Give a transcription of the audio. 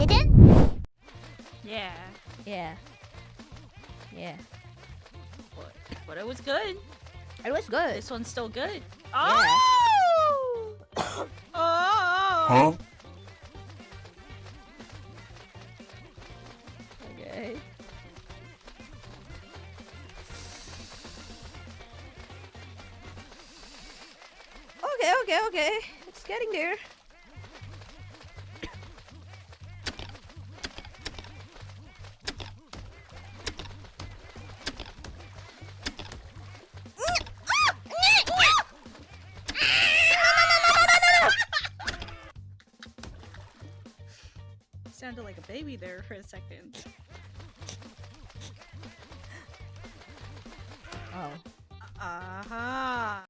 Didn't? Yeah. Yeah. Yeah. But it was good. It was good. This one's still good. Yeah. Oh! Oh! Huh? Okay. Okay. It's getting there. Sounded like a baby there for a second. Oh. Aha!